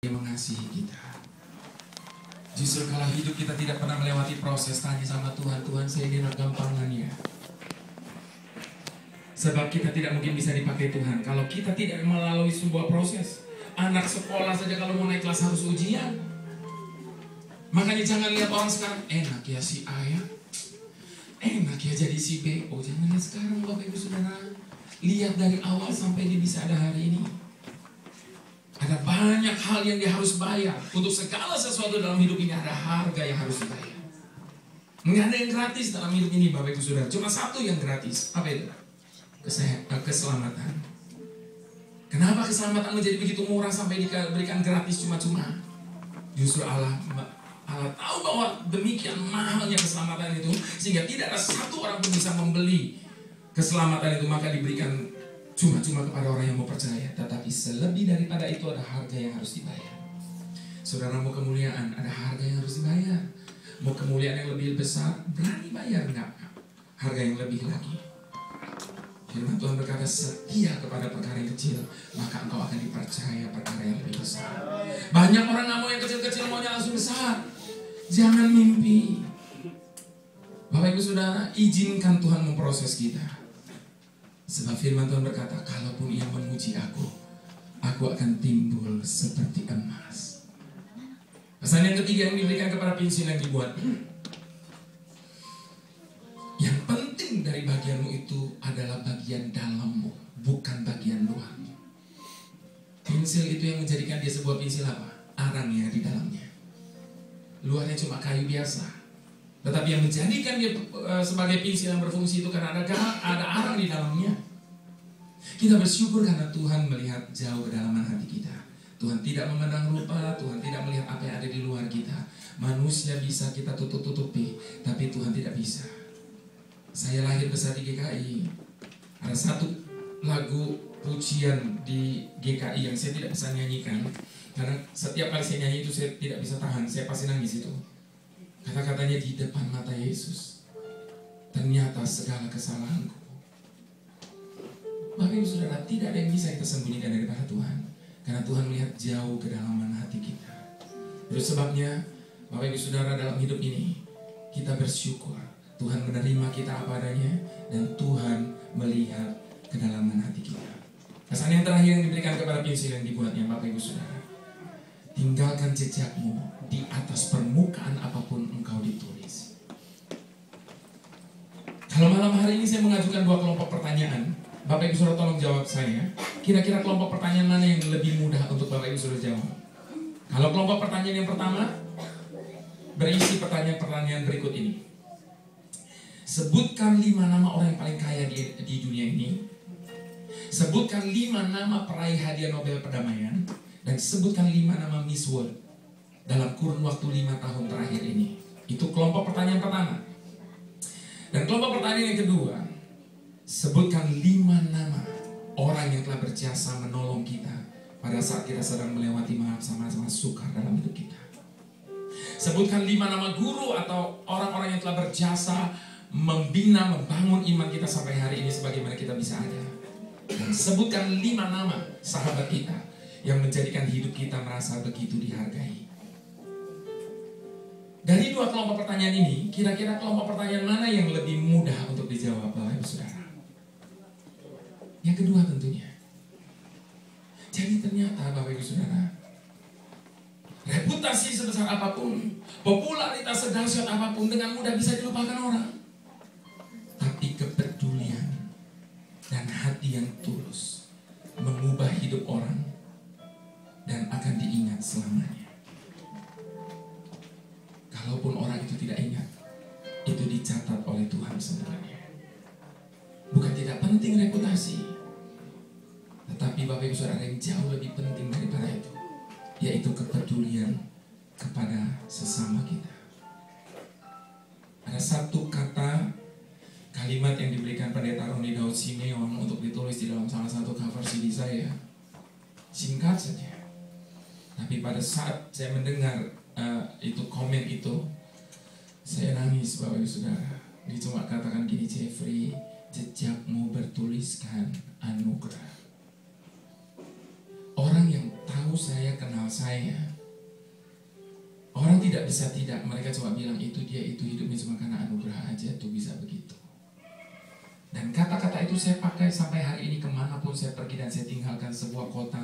Dia mengasihi kita. Justru kalau hidup kita tidak pernah melewati proses, tanya sama Tuhan, Tuhan saya ini gampangannya. Sebab kita tidak mungkin bisa dipakai Tuhan kalau kita tidak melalui sebuah proses. Anak sekolah saja kalau mau naik kelas harus ujian. Makanya jangan lihat orang sekarang, enak ya si A ya, enak ya jadi si B. Oh jangan lihat sekarang Bapak Ibu Saudara. Lihat dari awal sampai dia bisa ada hari ini. Ada banyak hal yang dia harus bayar. Untuk segala sesuatu dalam hidup ini ada harga yang harus dibayar. Nggak ada yang gratis dalam hidup ini Bapak Ibu Saudara. Cuma satu yang gratis. Apa itu? Keselamatan. Kenapa keselamatan menjadi begitu murah sampai diberikan gratis cuma-cuma? Justru Allah tahu bahwa demikian mahalnya keselamatan itu, sehingga tidak ada satu orang pun bisa membeli keselamatan itu, maka diberikan cuma-cuma kepada orang yang mau percaya. Tetapi selebih daripada itu ada harga yang harus dibayar. Saudara mau kemuliaan, ada harga yang harus dibayar. Mau kemuliaan yang lebih besar, berani bayar enggak? Harga yang lebih lagi. Firman Tuhan berkata, setia kepada perkara yang kecil, maka engkau akan dipercaya perkara yang lebih besar. Banyak orang nggak mau yang kecil-kecil, maunya langsung besar. Jangan mimpi. Bapak Ibu Saudara, izinkan Tuhan memproses kita. Sebab firman Tuhan berkata, kalaupun ia memuji aku akan timbul seperti emas. Pesan yang ketiga yang diberikan kepada pensil yang dibuat. Yang penting dari bagianmu itu adalah bagian dalammu, bukan bagian luarmu. Pensil itu yang menjadikan dia sebuah pensil apa? Arang ya di dalamnya. Luarnya cuma kayu biasa. Tetapi yang menjadikan dia sebagai pensil yang berfungsi itu karena ada arang di dalamnya. Kita bersyukur karena Tuhan melihat jauh kedalaman hati kita. Tuhan tidak memandang rupa, Tuhan tidak melihat apa yang ada di luar kita. Manusia bisa kita tutup-tutupi, tapi Tuhan tidak bisa. Saya lahir besar di GKI. Ada satu lagu pujian di GKI yang saya tidak bisa nyanyikan, karena setiap kali saya nyanyi itu saya tidak bisa tahan, saya pasti nangis itu. Kata-katanya, di depan mata Yesus ternyata segala kesalahanku. Bapak Ibu Saudara, tidak ada yang bisa kita sembunyikan daripada Tuhan, karena Tuhan melihat jauh kedalaman hati kita. Itu sebabnya Bapak Ibu Saudara, dalam hidup ini kita bersyukur Tuhan menerima kita apa adanya, dan Tuhan melihat kedalaman hati kita. Pesan yang terakhir yang diberikan kepada pensil yang dibuatnya Bapak Ibu Saudara, tinggalkan jejakmu di atas permukaan apapun engkau ditulis. Kalau malam hari ini saya mengajukan dua kelompok pertanyaan, Bapak Ibu Saudara tolong jawab saya. Kira-kira kelompok pertanyaan mana yang lebih mudah untuk Bapak Ibu Saudara jawab? Kalau kelompok pertanyaan yang pertama berisi pertanyaan-pertanyaan berikut ini. Sebutkan 5 nama orang yang paling kaya di dunia ini. Sebutkan 5 nama peraih hadiah Nobel perdamaian. Dan sebutkan 5 nama Miss World dalam kurun waktu 5 tahun terakhir ini. Itu kelompok pertanyaan pertama. Dan kelompok pertanyaan yang kedua, sebutkan 5 nama orang yang telah berjasa menolong kita pada saat kita sedang melewati masa-masa sukar dalam hidup kita. Sebutkan 5 nama guru atau orang-orang yang telah berjasa membina, membangun iman kita sampai hari ini sebagaimana kita bisa ada. Dan sebutkan 5 nama sahabat kita yang menjadikan hidup kita merasa begitu dihargai. Dari 2 kelompok pertanyaan ini, kira-kira kelompok pertanyaan mana yang lebih mudah untuk dijawab Bapak Ibu Saudara? Yang kedua tentunya. Jadi ternyata Bapak Ibu Saudara, reputasi sebesar apapun, popularitas sedahsyat apapun dengan mudah bisa dilupakan orang. Tapi kepedulian dan hati yang tulus mengubah hidup orang dan akan diingat selamanya. Kalaupun orang itu tidak ingat, itu dicatat oleh Tuhan sebenarnya. Bukan tidak penting reputasi, tetapi Bapak Ibu Saudara, yang jauh lebih penting daripada itu, yaitu kepedulian kepada sesama kita. Ada satu kalimat yang diberikan Pendeta Roni Daud Simeon untuk ditulis di dalam salah satu cover CD saya. Singkat saja, tapi pada saat saya mendengar itu komen itu, saya nangis Bapak Ibu Saudara. Dia cuma katakan gini, Jeffrey, jejakmu bertuliskan anugerah. Orang yang tahu tahu saya, kenal saya. Orang tidak bisa tidak, mereka cuma bilang itu dia itu hidupnya cuma karena anugerah aja tuh bisa begitu. Dan kata-kata itu saya pakai sampai hari ini kemanapun saya pergi dan saya tinggalkan sebuah kota,